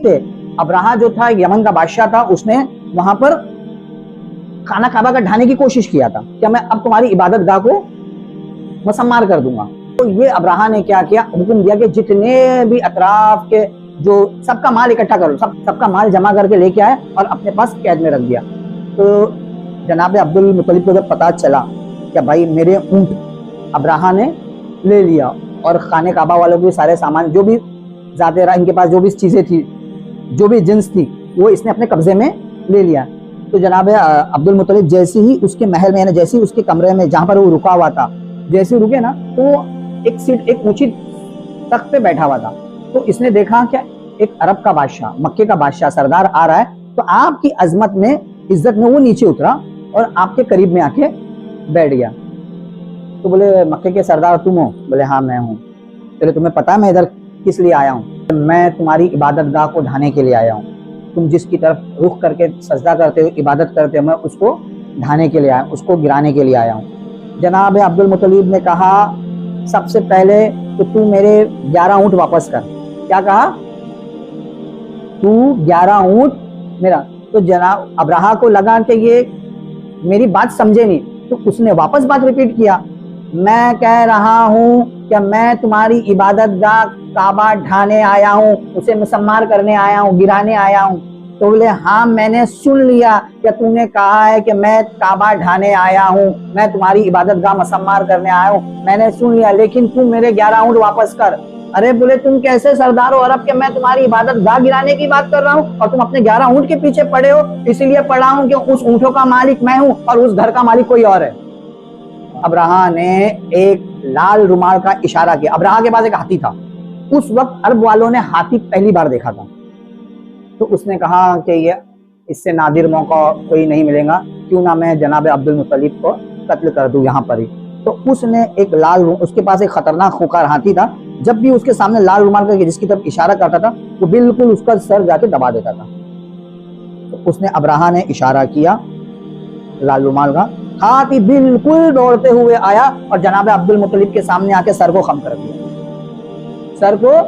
थे। अब्राहा जो था यमन का बादशाह था, उसने वहां पर खाना काबा का ढाने की कोशिश किया था, क्या मैं अब तुम्हारी इबादत गाह को मसम्मार कर दूंगा। तो ये अब्राहा ने क्या किया, हुक्म दिया कि जितने भी अतराफ के जो सबका माल इकट्ठा करो, सबका माल जमा करके लेके आए और अपने पास कैद में रख दिया। तो जनाब अब्दुल मुत्तलिब को जब पता चला कि भाई मेरे ऊंट अब्राहा ने ले लिया और खाने काबा वालों के सारे सामान, जो भी ज़ाते इनके पास जो भी चीज़ें थी, जो भी जिन्स थी, वो इसने अपने कब्जे में ले लिया। तो जनाब अब्दुल मुत्तलिब जैसे ही उसके महल में, जैसे ही उसके कमरे में जहाँ पर वो रुका हुआ था, जैसे रुके ना, तो एक सीट, एक ऊंची तख्त पे बैठा हुआ था। तो इसने देखा कि एक अरब का बादशाह, मक्के का बादशाह सरदार आ रहा है। तो आपकी अजमत में, इज्जत में वो नीचे उतरा और आपके करीब में आके बैठ गया। तो बोले मक्के के सरदार तुम हो? बोले हाँ मैं हूँ। चलो तुम्हें पता है मैं इधर किस लिए आया हूँ? मैं तुम्हारी इबादत गाह को ढाने के लिए आया हूँ। तुम जिसकी तरफ रुख करके सजदा करते हो, इबादत करते हो, मैं उसको ढाने के लिए आया, उसको गिराने के लिए आया हूँ। जनाब अब्दुल मुत्तलिब ने कहा सबसे पहले तो तू मेरे 11 ऊँट वापस कर। क्या कहा? तू 11 ऊँट मेरा। तो जनाब अब्राहा को लगा कि ये मेरी बात समझे नहीं, तो उसने वापस बात रिपीट किया, मैं कह रहा हूँ कि मैं तुम्हारी इबादत गाह काबा ढाने आया हूँ, उसे मुसम्मार करने आया हूँ, गिराने आया हूँ। तो बोले हाँ मैंने सुन लिया कि तूने कहा है कि मैं काबा ढाने आया हूँ, मैं तुम्हारी इबादत गाह मुसम्मार करने आया हूँ, मैंने सुन लिया, लेकिन तू मेरे 11 ऊँट वापस कर। अरे बोले तुम कैसे सरदार हो अरब के, मैं तुम्हारी इबादत गाह गिराने की बात कर रहा हूँ और तुम अपने 11 ऊँट के पीछे पड़े हो। इसीलिए पड़ा हूँ कि उस ऊँटों का मालिक मैं हूँ और उस घर का मालिक कोई और है। अब्राहा ने एक लाल रुमाल का इशारा किया। अब्राहा के पास एक हाथी था, उस वक्त अरब वालों ने हाथी पहली बार देखा था। तो उसने कहा कि ये इससे नादिर मौका कोई नहीं मिलेगा, क्यों ना मैं जनाब अब्दुल मुत्तलिब को कत्ल कर दूं यहाँ पर ही। तो उसने एक उसके पास एक खतरनाक खूंखार हाथी था, जब भी उसके सामने लाल रुमाल करके जिसकी तरफ इशारा करता था वो बिल्कुल उसका सर जाके दबा देता था। तो उसने अब्राहा ने इशारा किया लाल रुमाल का, हाथी बिल्कुल दौड़ते हुए आया और जनाब अब्दुल मुत्तलिब के सामने आके सर को खम कर दिया, सर को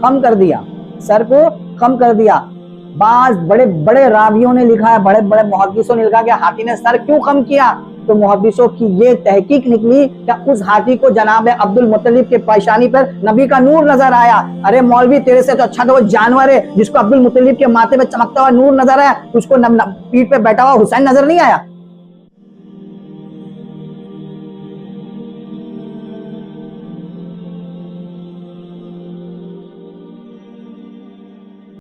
खम कर दिया, सर को खम कर दिया। बाज बड़े बड़े रावियों ने लिखा है, बड़े बड़े मुहद्दिसों ने लिखा कि हाथी ने सर क्यों खम किया। तो मुहद्दिसों की ये तहकीक निकली कि उस हाथी को जनाब अब्दुल मुत्तलिब के पेशानी पर नबी का नूर नजर आया। अरे मौलवी तेरे से तो अच्छा तो वो जानवर है जिसको अब्दुल मुत्तलिब के माथे पे चमकता हुआ नूर नजर आया, उसको पीठ पे बैठा हुआ हुसैन नजर नहीं आया।